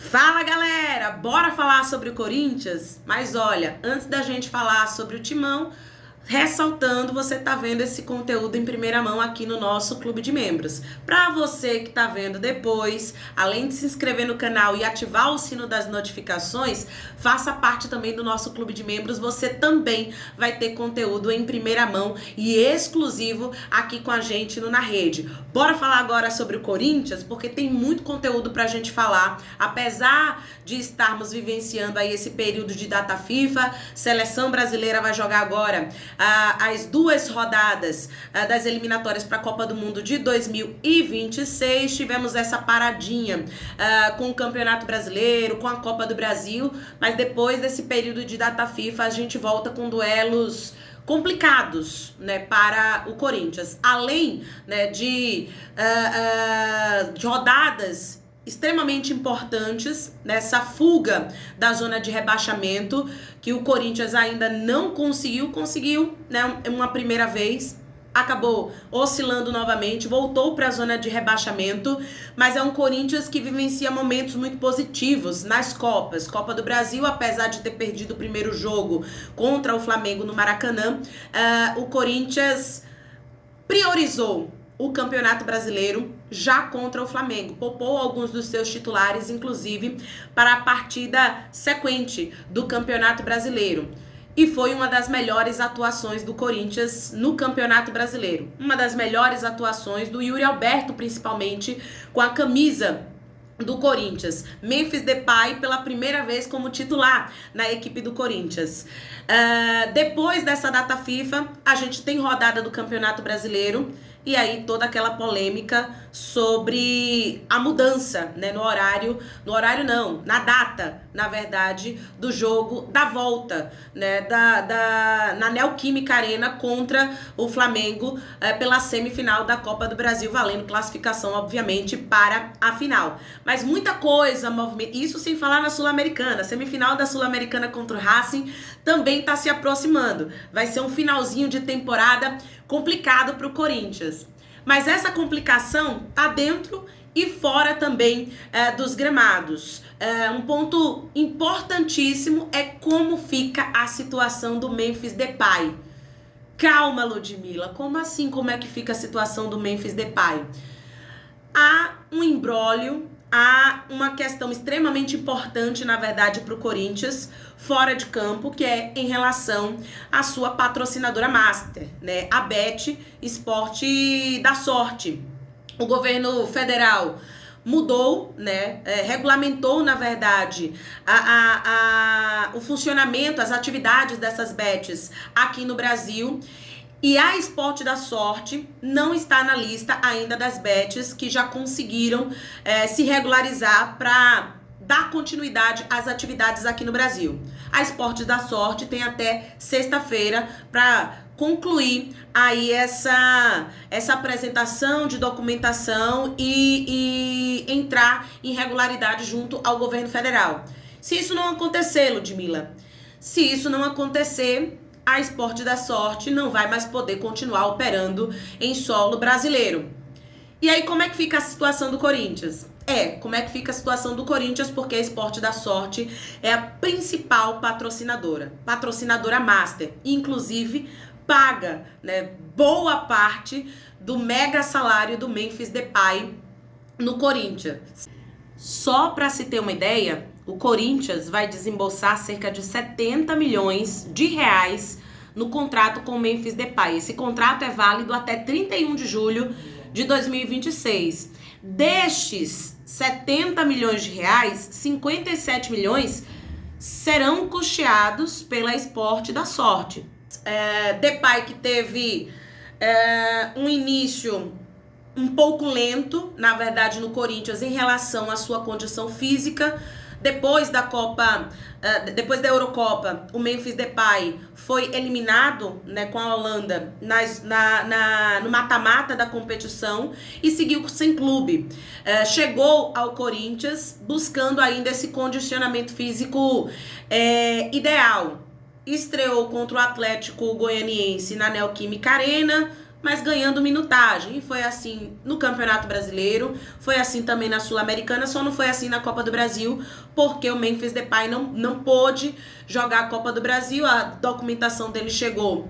Fala galera, bora falar sobre o Corinthians? Mas olha, antes da gente falar sobre o Timão, ressaltando, você tá vendo esse conteúdo em primeira mão aqui no nosso clube de membros. Para você que tá vendo depois, além de se inscrever no canal e ativar o sino das notificações, faça parte também do nosso clube de membros. Você também vai ter conteúdo em primeira mão e exclusivo aqui com a gente no Na Rede. Bora falar agora sobre o Corinthians, porque tem muito conteúdo pra gente falar. Apesar de estarmos vivenciando aí esse período de data FIFA, seleção brasileira vai jogar agora as duas rodadas das eliminatórias para a Copa do Mundo de 2026. Tivemos essa paradinha com o Campeonato Brasileiro, com a Copa do Brasil, mas depois desse período de data FIFA a gente volta com duelos complicados, né, para o Corinthians, além, né, de rodadas extremamente importantes nessa fuga da zona de rebaixamento que o Corinthians ainda não conseguiu, né, uma primeira vez, acabou oscilando novamente, voltou para a zona de rebaixamento, mas é um Corinthians que vivencia momentos muito positivos nas Copas. Copa do Brasil, apesar de ter perdido o primeiro jogo contra o Flamengo no Maracanã, o Corinthians priorizou o Campeonato Brasileiro já contra o Flamengo. Poupou alguns dos seus titulares, inclusive, para a partida sequente do Campeonato Brasileiro. E foi uma das melhores atuações do Corinthians no Campeonato Brasileiro. Uma das melhores atuações do Yuri Alberto, principalmente, com a camisa do Corinthians. Memphis Depay pela primeira vez como titular na equipe do Corinthians. Depois dessa data FIFA, a gente tem rodada do Campeonato Brasileiro e aí toda aquela polêmica sobre a mudança, né, na data, na verdade, do jogo da volta, né, na Neoquímica Arena contra o Flamengo pela semifinal da Copa do Brasil, valendo classificação, obviamente, para a final. Mas muita coisa, isso sem falar na Sul-Americana, semifinal da Sul-Americana contra o Racing também está se aproximando. Vai ser um finalzinho de temporada complicado para o Corinthians. Mas essa complicação tá dentro e fora também dos gramados. Um ponto importantíssimo é como fica a situação do Memphis Depay. Calma, Ludmila, como assim? Como é que fica a situação do Memphis Depay? Há um imbróglio, há uma questão extremamente importante, na verdade, para o Corinthians, fora de campo, que é em relação à sua patrocinadora master, né? A Bet Esporte da Sorte. O governo federal mudou, né, regulamentou, na verdade, o funcionamento, as atividades dessas bets aqui no Brasil. E a Esporte da Sorte não está na lista ainda das bets que já conseguiram se regularizar para dar continuidade às atividades aqui no Brasil. A Esporte da Sorte tem até sexta-feira para concluir aí essa apresentação de documentação e entrar em regularidade junto ao governo federal. Se isso não acontecer, Ludmila, se isso não acontecer, a Esporte da Sorte não vai mais poder continuar operando em solo brasileiro. E aí, como é que fica a situação do Corinthians? Como é que fica a situação do Corinthians, porque a Esporte da Sorte é a principal patrocinadora master, inclusive paga, né, boa parte do mega salário do Memphis Depay no Corinthians. Só para se ter uma ideia, o Corinthians vai desembolsar cerca de 70 milhões de reais no contrato com o Memphis Depay. Esse contrato é válido até 31 de julho de 2026. Destes 70 milhões de reais, 57 milhões serão custeados pela Esporte da Sorte. Depay, que teve um início um pouco lento, na verdade, no Corinthians em relação à sua condição física. Depois da Eurocopa, o Memphis Depay foi eliminado, né, com a Holanda no mata-mata da competição e seguiu sem clube. Chegou ao Corinthians buscando ainda esse condicionamento físico ideal. Estreou contra o Atlético Goianiense na Neoquímica Arena, mas ganhando minutagem. E foi assim no Campeonato Brasileiro, foi assim também na Sul-Americana, só não foi assim na Copa do Brasil, porque o Memphis Depay não pôde jogar a Copa do Brasil. A documentação dele chegou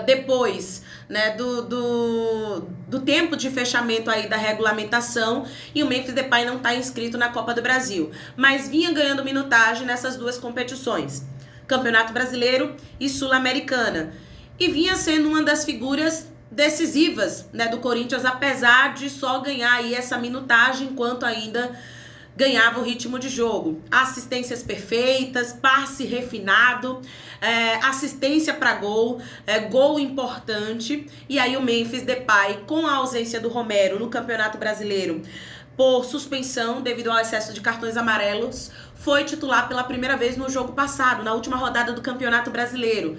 depois, né, do tempo de fechamento aí da regulamentação, e o Memphis Depay não está inscrito na Copa do Brasil, mas vinha ganhando minutagem nessas duas competições, Campeonato Brasileiro e Sul-Americana, e vinha sendo uma das figuras decisivas, né, do Corinthians, apesar de só ganhar aí essa minutagem enquanto ainda ganhava o ritmo de jogo. Assistências perfeitas, passe refinado, assistência para gol, gol importante. E aí o Memphis Depay, com a ausência do Romero no Campeonato Brasileiro por suspensão devido ao excesso de cartões amarelos, foi titular pela primeira vez no jogo passado, na última rodada do Campeonato Brasileiro.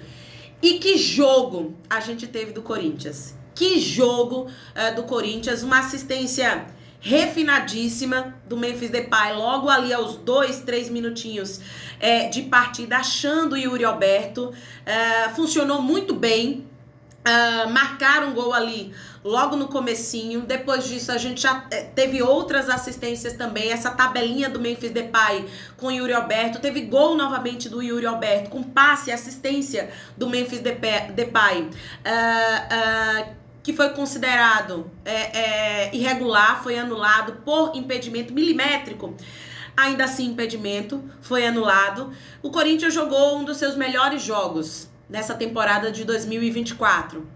E que jogo a gente teve do Corinthians. Que jogo do Corinthians, uma assistência refinadíssima do Memphis Depay, logo ali aos 2-3 minutinhos de partida, achando o Yuri Alberto, funcionou muito bem, marcaram um gol ali logo no comecinho. Depois disso a gente já teve outras assistências também, essa tabelinha do Memphis Depay com o Yuri Alberto, teve gol novamente do Yuri Alberto, com passe e assistência do Memphis Depay, que foi considerado irregular, foi anulado por impedimento milimétrico. Ainda assim, impedimento, foi anulado. O Corinthians jogou um dos seus melhores jogos nessa temporada de 2024.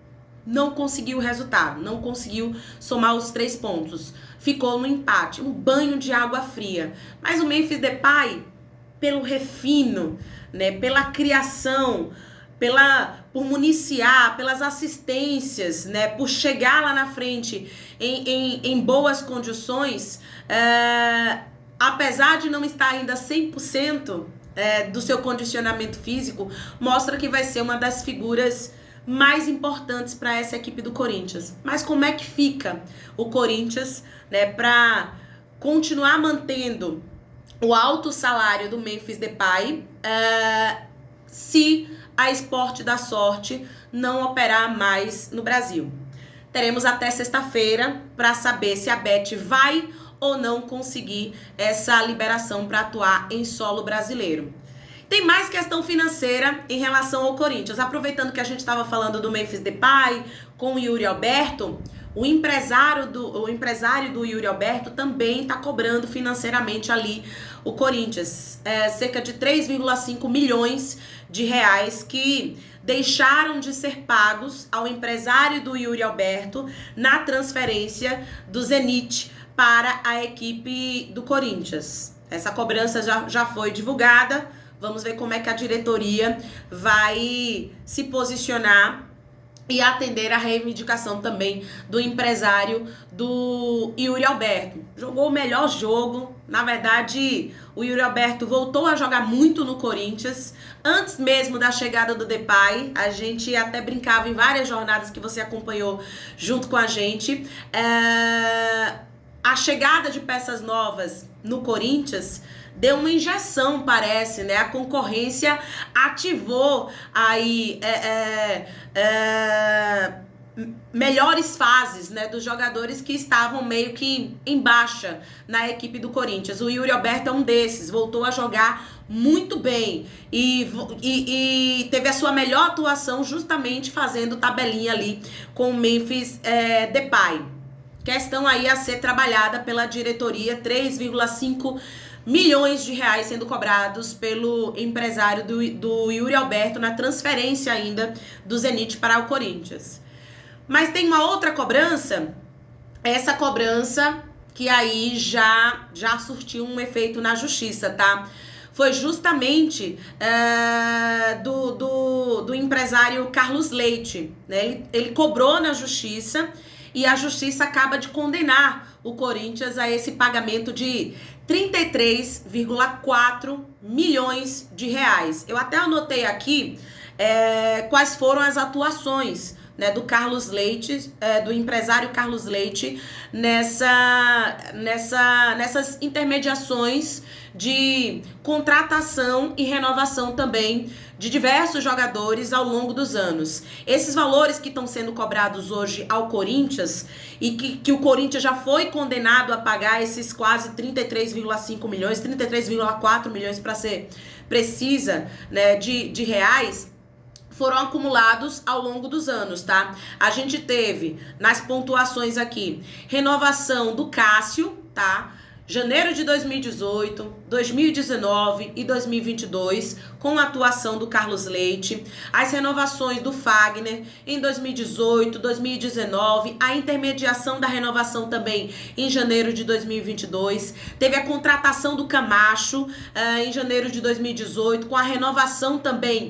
Não conseguiu o resultado, não conseguiu somar os 3 pontos. Ficou no empate, um banho de água fria. Mas o Memphis Depay, pelo refino, né, pela criação, por municiar, pelas assistências, né, por chegar lá na frente em boas condições, apesar de não estar ainda 100% do seu condicionamento físico, mostra que vai ser uma das figuras mais importantes para essa equipe do Corinthians. Mas como é que fica o Corinthians, né, para continuar mantendo o alto salário do Memphis Depay, se a Sport da Sorte não operar mais no Brasil? Teremos até sexta-feira para saber se a Bet vai ou não conseguir essa liberação para atuar em solo brasileiro. Tem mais questão financeira em relação ao Corinthians. Aproveitando que a gente estava falando do Memphis Depay com o Yuri Alberto, o empresário do Yuri Alberto também está cobrando financeiramente ali o Corinthians. Cerca de 3,5 milhões de reais que deixaram de ser pagos ao empresário do Yuri Alberto na transferência do Zenit para a equipe do Corinthians. Essa cobrança já foi divulgada. Vamos ver como é que a diretoria vai se posicionar e atender a reivindicação também do empresário do Yuri Alberto. Jogou o melhor jogo. Na verdade, o Yuri Alberto voltou a jogar muito no Corinthians. Antes mesmo da chegada do Depay, a gente até brincava em várias jornadas que você acompanhou junto com a gente. A chegada de peças novas no Corinthians deu uma injeção, parece, né? A concorrência ativou aí melhores fases, né, dos jogadores que estavam meio que em baixa na equipe do Corinthians. O Yuri Alberto é um desses, voltou a jogar muito bem e teve a sua melhor atuação justamente fazendo tabelinha ali com o Memphis Depay. Questão aí a ser trabalhada pela diretoria, 3,5 milhões de reais sendo cobrados pelo empresário do Yuri Alberto na transferência ainda do Zenit para o Corinthians. Mas tem uma outra cobrança, essa cobrança que aí já surtiu um efeito na justiça, tá? Foi justamente do empresário Carlos Leite, né? Ele cobrou na justiça e a justiça acaba de condenar o Corinthians a esse pagamento de 33,4 milhões de reais. Eu até anotei aqui quais foram as atuações né, do Carlos Leite, do empresário Carlos Leite, nessas intermediações de contratação e renovação também de diversos jogadores ao longo dos anos. Esses valores que estão sendo cobrados hoje ao Corinthians e que o Corinthians já foi condenado a pagar, esses quase 33,5 milhões, 33,4 milhões para ser precisa, né, de reais, foram acumulados ao longo dos anos, tá? A gente teve nas pontuações aqui renovação do Cássio, tá? Janeiro de 2018, 2019 e 2022, com a atuação do Carlos Leite, as renovações do Fagner em 2018, 2019, a intermediação da renovação também em janeiro de 2022, teve a contratação do Camacho em janeiro de 2018, com a renovação também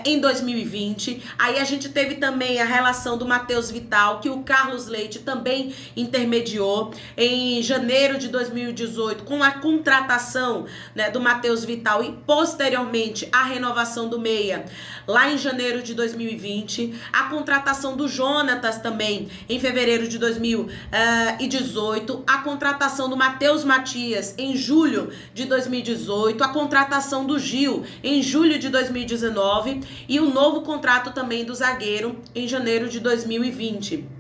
em 2020, aí a gente teve também a relação do Matheus Vital, que o Carlos Leite também intermediou em janeiro de 2018, com a contratação, né, do Matheus Vital e posteriormente a renovação do Meia lá em janeiro de 2020, a contratação do Jonatas também em fevereiro de 2018, a contratação do Matheus Matias em julho de 2018, a contratação do Gil em julho de 2019 e o novo contrato também do zagueiro em janeiro de 2020.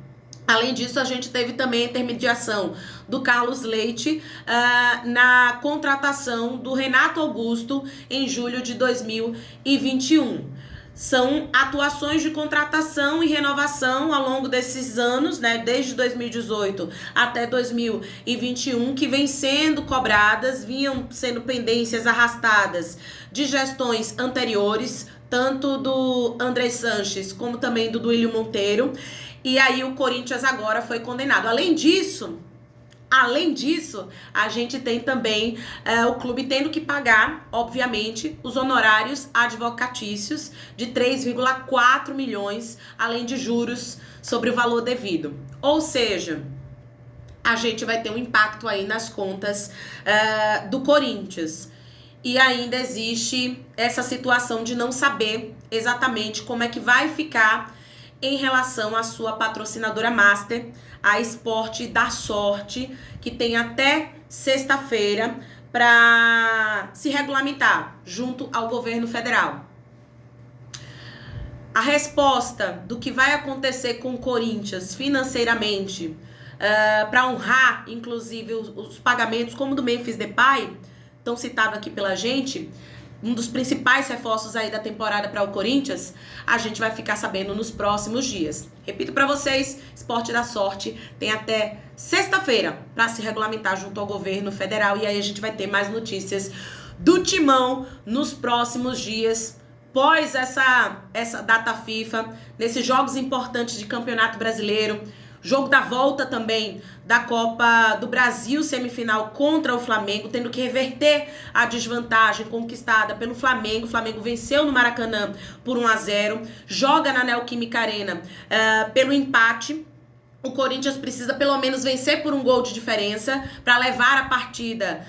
Além disso, a gente teve também a intermediação do Carlos Leite na contratação do Renato Augusto em julho de 2021. São atuações de contratação e renovação ao longo desses anos, né, desde 2018 até 2021, que vêm sendo cobradas, vinham sendo pendências arrastadas de gestões anteriores, tanto do André Sanches como também do Duílio Monteiro. E aí o Corinthians agora foi condenado. Além disso, a gente tem também o clube tendo que pagar, obviamente, os honorários advocatícios de 3,4 milhões, além de juros sobre o valor devido. Ou seja, a gente vai ter um impacto aí nas contas do Corinthians. E ainda existe essa situação de não saber exatamente como é que vai ficar em relação à sua patrocinadora master, a Esporte da Sorte, que tem até sexta-feira para se regulamentar junto ao governo federal. A resposta do que vai acontecer com o Corinthians financeiramente, para honrar, inclusive, os pagamentos, como do Memphis Depay, tão citado aqui pela gente, um dos principais reforços aí da temporada para o Corinthians, a gente vai ficar sabendo nos próximos dias. Repito para vocês, Esporte da Sorte tem até sexta-feira para se regulamentar junto ao governo federal e aí a gente vai ter mais notícias do Timão nos próximos dias, pós essa data FIFA, nesses jogos importantes de Campeonato Brasileiro, jogo da volta também da Copa do Brasil, semifinal contra o Flamengo, tendo que reverter a desvantagem conquistada pelo Flamengo. O Flamengo venceu no Maracanã por 1-0, joga na Neoquímica Arena pelo empate. O Corinthians precisa pelo menos vencer por um gol de diferença para levar a partida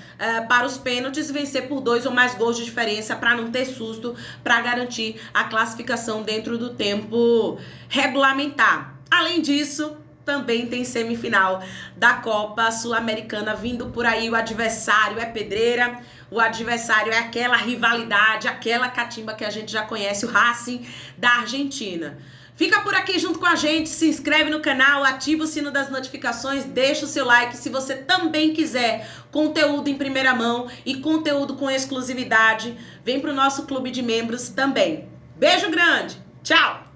para os pênaltis e vencer por 2 ou mais gols de diferença para não ter susto, para garantir a classificação dentro do tempo regulamentar. Além disso, também tem semifinal da Copa Sul-Americana vindo por aí. O adversário é pedreira, o adversário é aquela rivalidade, aquela catimba que a gente já conhece, o Racing da Argentina. Fica por aqui junto com a gente, se inscreve no canal, ativa o sino das notificações, deixa o seu like. Se você também quiser conteúdo em primeira mão e conteúdo com exclusividade, vem pro nosso clube de membros também. Beijo grande, tchau!